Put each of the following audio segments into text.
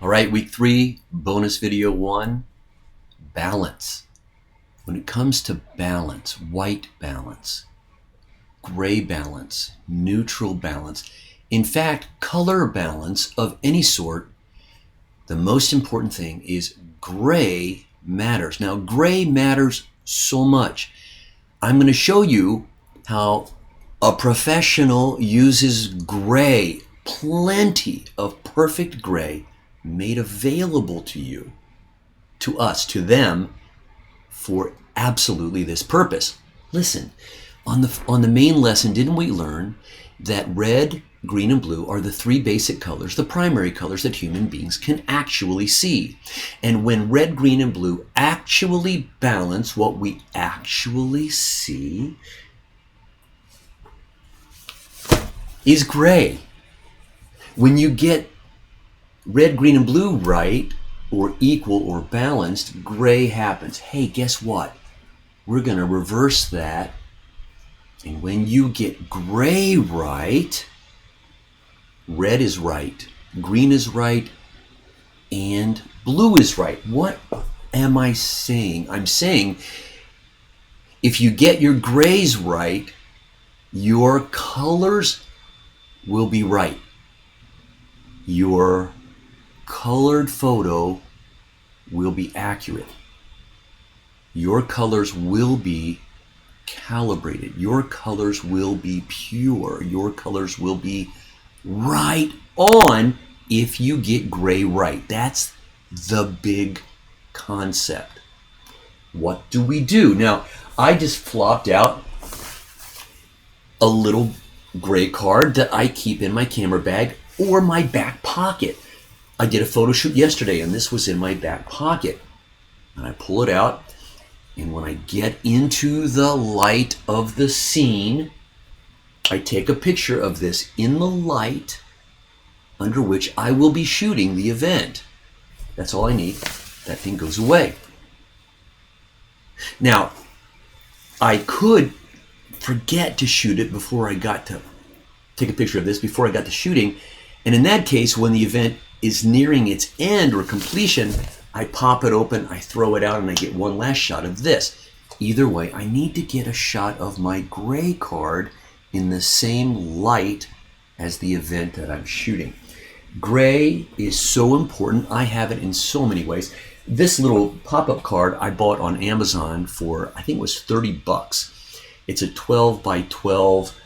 All right, week 3, bonus video 1, balance. When it comes to balance, white balance, gray balance, neutral balance, in fact, color balance of any sort, the most important thing is gray matters. Now, gray matters so much. I'm going to show you how a professional uses gray, plenty of perfect gray made available to you, to us, to them, for absolutely this purpose. Listen, on the main lesson, didn't we learn that red, green, and blue are the 3 basic colors, the primary colors that human beings can actually see? And when red, green, and blue actually balance, what we actually see is gray. When you get red, green, and blue right, or equal or balanced, gray happens. Hey, guess what? We're going to reverse that. And when you get gray right, red is right, green is right, and blue is right. What am I saying? I'm saying if you get your grays right, your colors will be right. Your colored photo will be accurate. Your colors will be calibrated. Your colors will be pure. Your colors will be right on if you get gray right. That's the big concept. What do we do? Now, I just flopped out a little gray card that I keep in my camera bag or my back pocket. I did a photo shoot yesterday and this was in my back pocket. And I pull it out, and when I get into the light of the scene, I take a picture of this in the light under which I will be shooting the event. That's all I need. That thing goes away. Now, I could forget to shoot it before I got to take a picture of this before I got to shooting. And in that case, when the event is nearing its end or completion, I pop it open, I throw it out, and I get one last shot of this. Either way, I need to get a shot of my gray card in the same light as the event that I'm shooting. Gray is so important. I have it in so many ways. This little pop-up card I bought on Amazon for, I think it was 30 bucks. It's a 12 by 12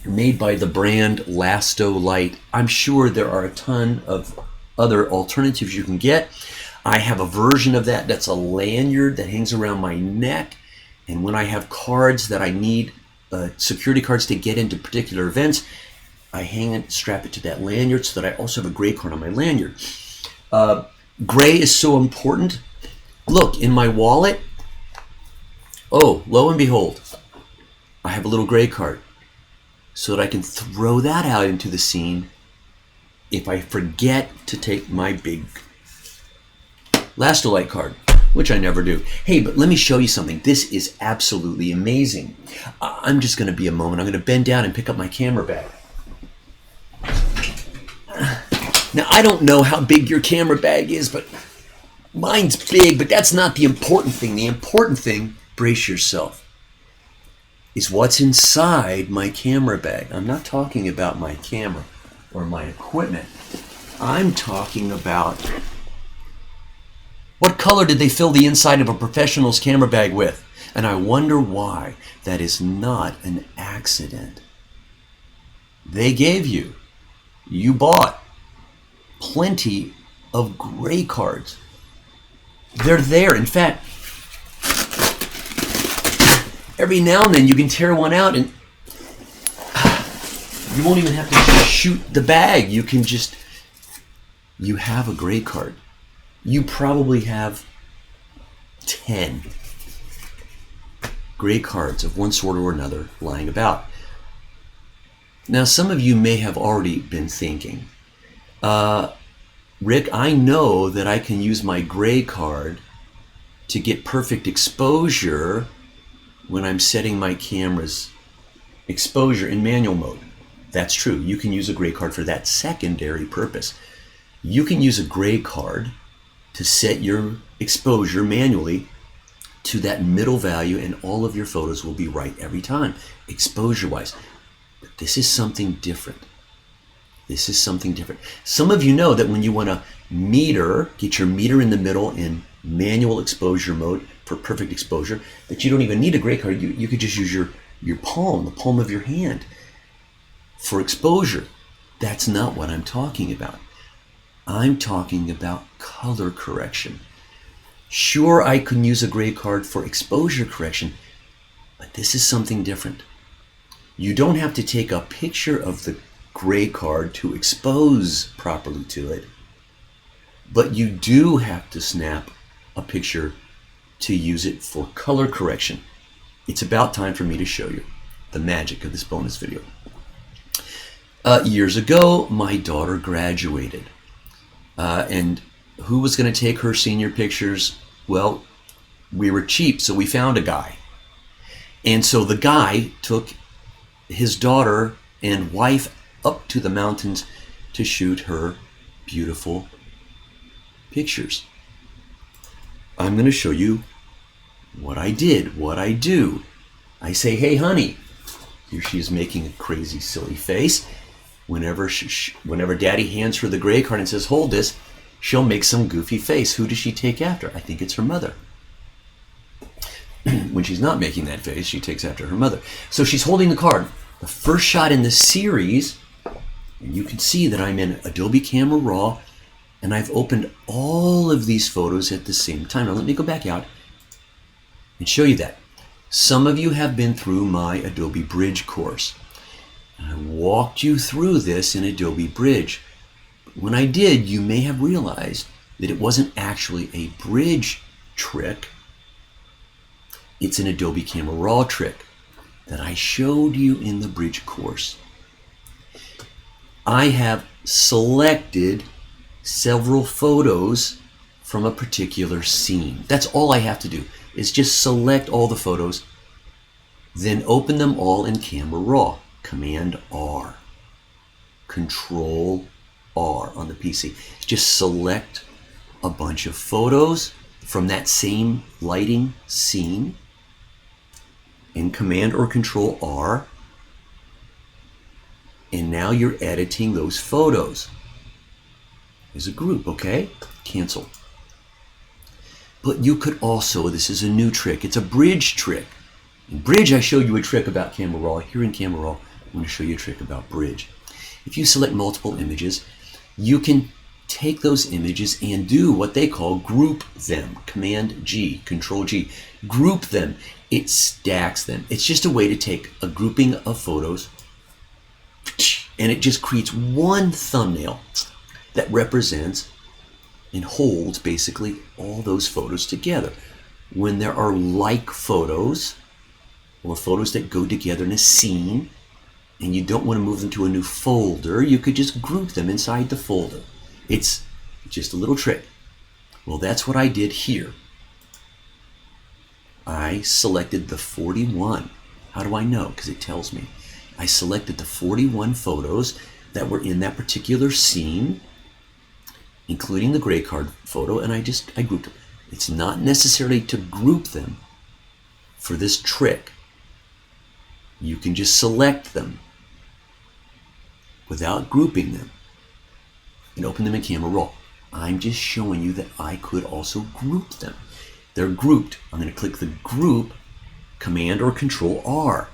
made by the brand Lasto Light. I'm sure there are a ton of other alternatives you can get. I have a version of that that's a lanyard that hangs around my neck, and when I have cards that I need, security cards to get into particular events, I hang it, strap it to that lanyard so that I also have a gray card on my lanyard. Gray is so important. Look, in my wallet, oh, lo and behold, I have a little gray card so that I can throw that out into the scene if I forget to take my big Lastolite card, which I never do. Hey, but let me show you something. This is absolutely amazing. I'm just going to be a moment. I'm going to bend down and pick up my camera bag. Now, I don't know how big your camera bag is, but mine's big, but that's not the important thing. The important thing, brace yourself, is what's inside my camera bag. I'm not talking about my camera or my equipment. I'm talking about what color did they fill the inside of a professional's camera bag with? And I wonder why that is not an accident. They gave you, you bought plenty of gray cards. They're there. In fact, every now and then you can tear one out and you won't even have to shoot the bag. You can just, you have a gray card. You probably have 10 gray cards of one sort or another lying about. Now, some of you may have already been thinking, Rick, I know that I can use my gray card to get perfect exposure when I'm setting my camera's exposure in manual mode. That's true. You can use a gray card for that secondary purpose. You can use a gray card to set your exposure manually to that middle value, and all of your photos will be right every time, exposure-wise. But this is something different. This is something different. Some of you know that when you want to meter, get your meter in the middle in manual exposure mode for perfect exposure, that you don't even need a gray card. You could just use your palm, the palm of your hand for exposure. That's not what I'm talking about. I'm talking about color correction. Sure, I can use a gray card for exposure correction, but this is something different. You don't have to take a picture of the gray card to expose properly to it, but you do have to snap a picture to use it for color correction. It's about time for me to show you the magic of this bonus video. Years ago, my daughter graduated, and who was going to take her senior pictures? Well, we were cheap, so we found a guy. And so the guy took his daughter and wife up to the mountains to shoot her beautiful pictures. I'm going to show you what I did, what I do. I say, hey, honey. Here she is making a crazy, silly face. Whenever Daddy hands her the gray card and says, hold this, she'll make some goofy face. Who does she take after? I think it's her mother. When she's not making that face, she takes after her mother. So she's holding the card. The first shot in the series, and you can see that I'm in Adobe Camera Raw, and I've opened all of these photos at the same time. Now let me go back out and show you that. Some of you have been through my Adobe Bridge course. I walked you through this in Adobe Bridge. When I did, you may have realized that it wasn't actually a bridge trick. It's an Adobe Camera Raw trick that I showed you in the Bridge course. I have selected several photos from a particular scene. That's all I have to do, is just select all the photos, then open them all in Camera Raw. Command R, Control R on the PC. Just select a bunch of photos from that same lighting scene in Command or Control R, and now you're editing those photos as a group, okay? Cancel. But you could also, this is a new trick, it's a bridge trick. In Bridge, I showed you a trick about Camera Raw. Here in Camera Raw, I'm going to show you a trick about Bridge. If you select multiple images, you can take those images and do what they call group them. Command G, Control G. Group them. It stacks them. It's just a way to take a grouping of photos, and it just creates one thumbnail that represents and holds basically all those photos together. When there are like photos, or photos that go together in a scene, and you don't want to move them to a new folder, you could just group them inside the folder. It's just a little trick. Well, that's what I did here. I selected the 41. How do I know? Because it tells me. I selected the 41 photos that were in that particular scene, including the gray card photo, and I grouped them. It's not necessary to group them for this trick. You can just select them without grouping them and open them in Camera Raw. I'm just showing you that I could also group them. They're grouped. I'm going to click the group, Command or Control R.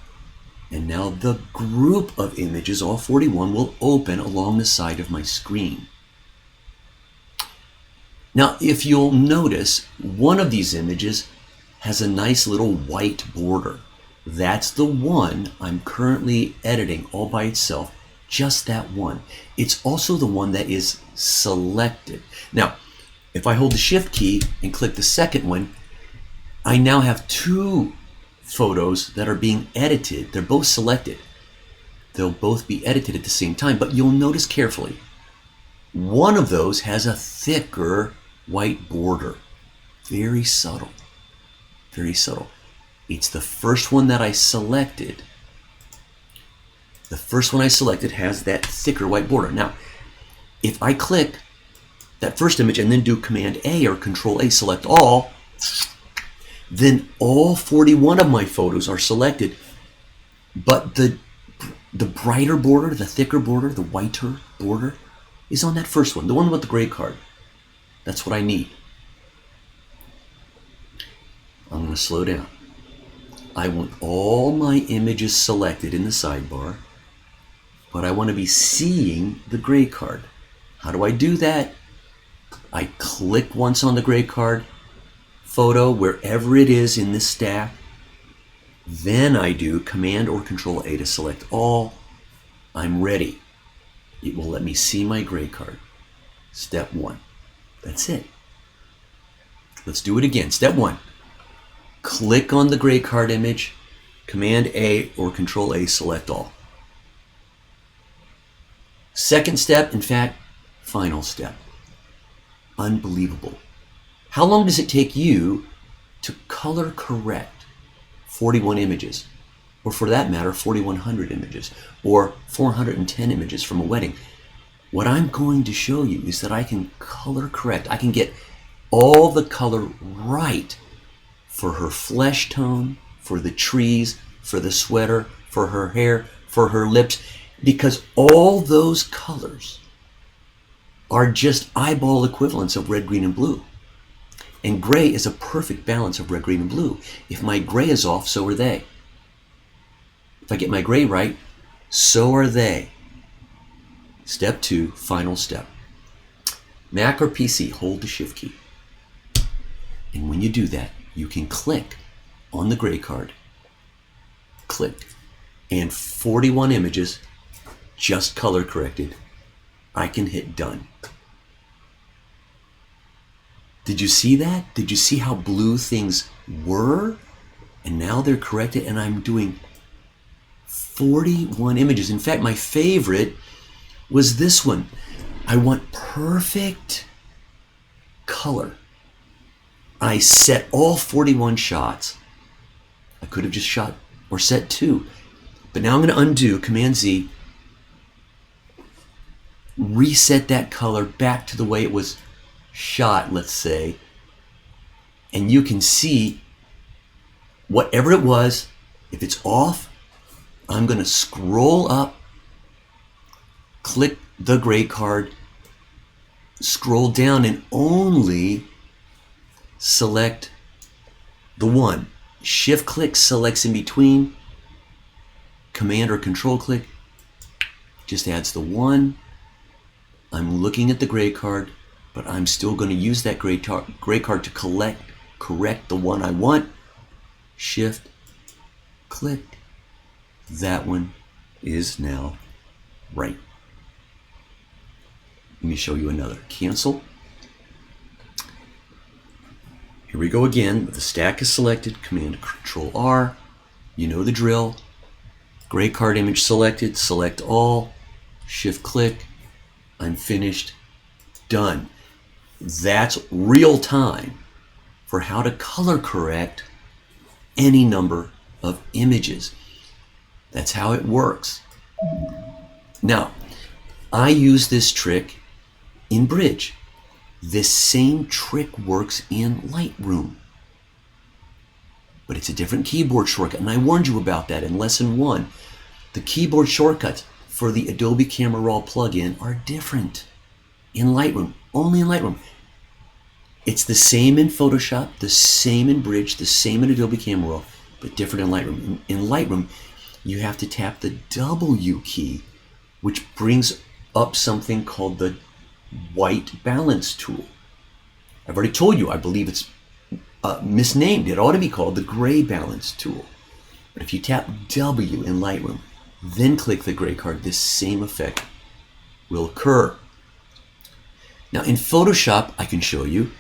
And now the group of images, all 41, will open along the side of my screen. Now, if you'll notice, one of these images has a nice little white border. That's the one I'm currently editing all by itself, just that one. It's also the one that is selected. Now, if I hold the Shift key and click the second one, I now have two photos that are being edited. They're both selected. They'll both be edited at the same time, but you'll notice carefully, one of those has a thicker white border. Very subtle. Very subtle. It's the first one that I selected. The first one I selected has that thicker white border. Now, if I click that first image and then do Command A or Control A, select all, then all 41 of my photos are selected. But the brighter border, the thicker border, the whiter border is on that first one, the one with the gray card. That's what I need. I'm going to slow down. I want all my images selected in the sidebar, but I want to be seeing the gray card. How do I do that? I click once on the gray card photo, wherever it is in this stack. Then I do Command or Control A to select all. I'm ready. It will let me see my gray card. Step 1. That's it. Let's do it again. Step 1. Click on the gray card image, Command A or Control A, select all. Second step, in fact, final step. Unbelievable. How long does it take you to color correct 41 images? Or for that matter, 4,100 images, or 410 images from a wedding? What I'm going to show you is that I can color correct. I can get all the color right for her flesh tone, for the trees, for the sweater, for her hair, for her lips, because all those colors are just eyeball equivalents of red, green, and blue. And gray is a perfect balance of red, green, and blue. If my gray is off, so are they. If I get my gray right, so are they. Step 2, final step. Mac or PC, hold the Shift key. And when you do that, you can click on the gray card. Click. And 41 images, just color corrected. I can hit done. Did you see that? Did you see how blue things were? And now they're corrected, and I'm doing 41 images. In fact, my favorite was this one. I want perfect color. I set all 41 shots. I could have just shot or set 2. But now I'm going to undo, Command Z, reset that color back to the way it was shot, let's say. And you can see whatever it was, if it's off, I'm going to scroll up, click the gray card, scroll down, and only select the one. Shift click selects in between. Command or Control click just adds the one. I'm looking at the gray card, but I'm still going to use that gray card to correct the one I want. Shift click. That one is now right. Let me show you another. Cancel. Here we go again. The stack is selected. Command Control R. You know the drill. Gray card image selected. Select all. Shift click. I'm finished. Done. That's real time for how to color correct any number of images. That's how it works. Now, I use this trick in Bridge. This same trick works in Lightroom. But it's a different keyboard shortcut, and I warned you about that in Lesson 1. The keyboard shortcuts for the Adobe Camera Raw plugin are different in Lightroom, only in Lightroom. It's the same in Photoshop, the same in Bridge, the same in Adobe Camera Raw, but different in Lightroom. In Lightroom, you have to tap the W key, which brings up something called the white balance tool. I've already told you, I believe it's misnamed. It ought to be called the gray balance tool. But if you tap W in Lightroom, then click the gray card, this same effect will occur. Now in Photoshop, I can show you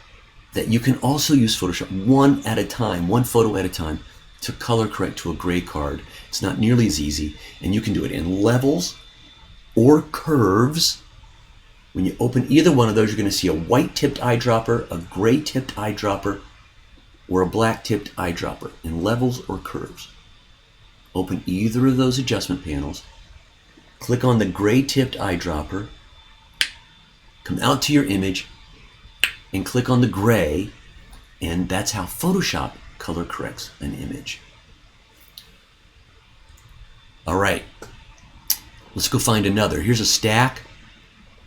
that you can also use Photoshop one photo at a time, to color correct to a gray card. It's not nearly as easy, and you can do it in levels or curves. When you open either one of those, you're going to see a white tipped eyedropper, a gray tipped eyedropper, or a black tipped eyedropper in levels or curves. Open either of those adjustment panels, click on the gray tipped eyedropper, come out to your image, and click on the gray, and that's how Photoshop color corrects an image. All right, let's go find another. Here's a stack,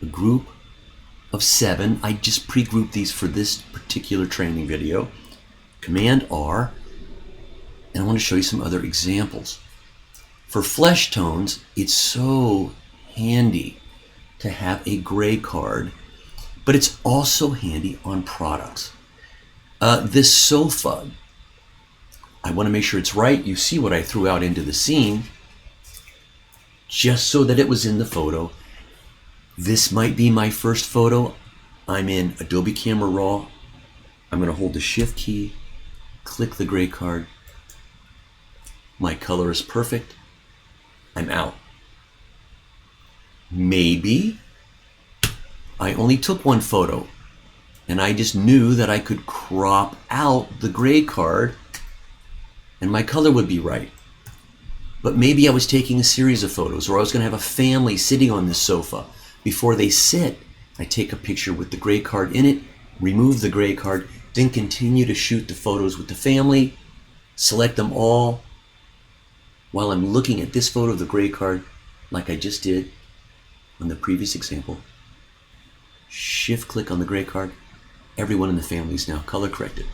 a group of 7. I just pre-grouped these for this particular training video. Command R, and I want to show you some other examples. For flesh tones, it's so handy to have a gray card, but it's also handy on products. This sofa, I want to make sure it's right. You see what I threw out into the scene, just so that it was in the photo. This might be my first photo. I'm in Adobe Camera Raw. I'm going to hold the Shift key, click the gray card. My color is perfect. I'm out. Maybe I only took one photo and I just knew that I could crop out the gray card and my color would be right. But maybe I was taking a series of photos, or I was going to have a family sitting on this sofa. Before they sit, I take a picture with the gray card in it, remove the gray card, then continue to shoot the photos with the family, select them all, while I'm looking at this photo of the gray card, like I just did on the previous example. Shift click on the gray card. Everyone in the family is now color corrected.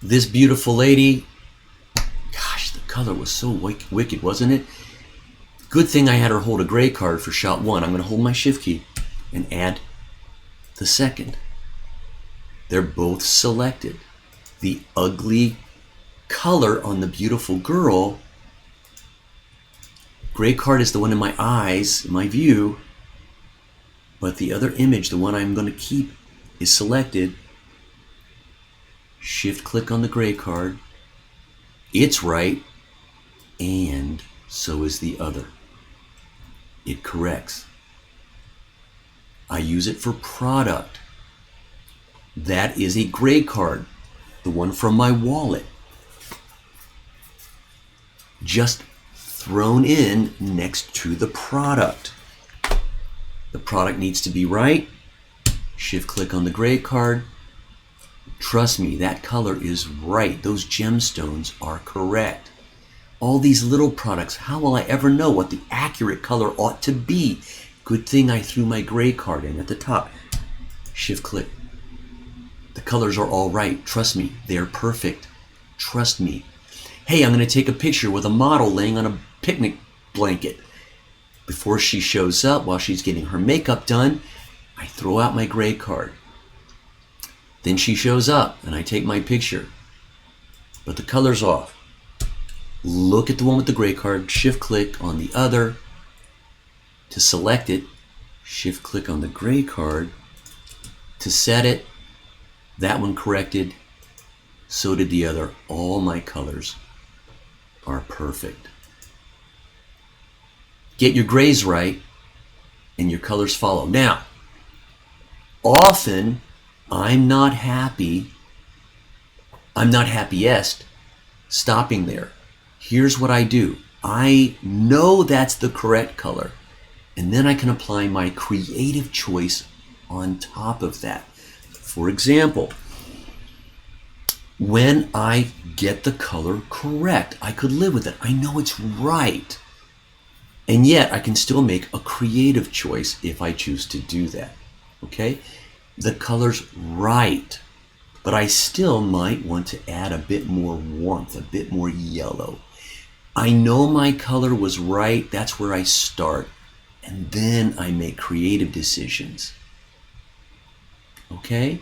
This beautiful lady, gosh, the color was so wicked, wasn't it? Good thing I had her hold a gray card for shot 1. I'm going to hold my Shift key and add the second. They're both selected. The ugly color on the beautiful girl, gray card is the one in my eyes, in my view, but the other image, the one I'm going to keep, is selected. Shift click on the gray card. It's right, and so is the other. It corrects. I use it for product. That is a gray card, the one from my wallet, just thrown in next to the product. The product needs to be right. Shift click on the gray card. Trust me, that color is right. Those gemstones are correct. All these little products, how will I ever know what the accurate color ought to be? Good thing I threw my gray card in at the top. Shift click. The colors are all right. Trust me, they're perfect. Trust me. Hey, I'm going to take a picture with a model laying on a picnic blanket. Before she shows up, while she's getting her makeup done, I throw out my gray card. Then she shows up and I take my picture, but the color's off. Look at the one with the gray card, shift click on the other to select it, shift click on the gray card to set it. That one corrected, so did the other. All my colors are perfect. Get your grays right and your colors follow. Now, often I'm not happiest stopping there. Here's what I do. I know that's the correct color, and then I can apply my creative choice on top of that. For example, when I get the color correct, I could live with it. I know it's right. And yet I can still make a creative choice if I choose to do that. Okay? The color's right, but I still might want to add a bit more warmth, a bit more yellow. I know my color was right. That's where I start. And then I make creative decisions. Okay?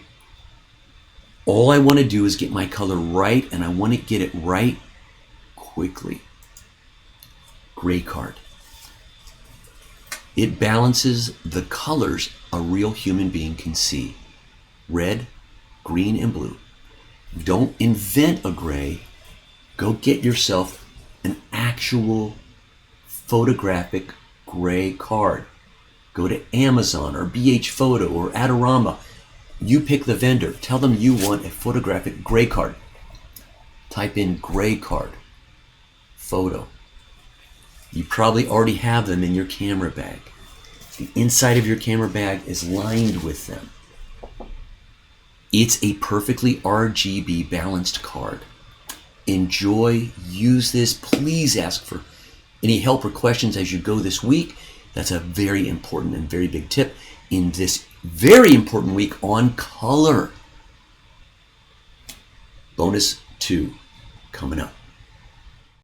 All I want to do is get my color right, and I want to get it right quickly. Gray card. It balances the colors a real human being can see. Red, green, and blue. Don't invent a gray. Go get yourself an actual photographic gray card. Go to Amazon or BH Photo or Adorama. You pick the vendor. Tell them you want a photographic gray card. Type in gray card, photo. You probably already have them in your camera bag. The inside of your camera bag is lined with them. It's a perfectly RGB balanced card. Enjoy, use this. Please ask for any help or questions as you go this week. That's a very important and very big tip in this very important week on color. Bonus 2 coming up.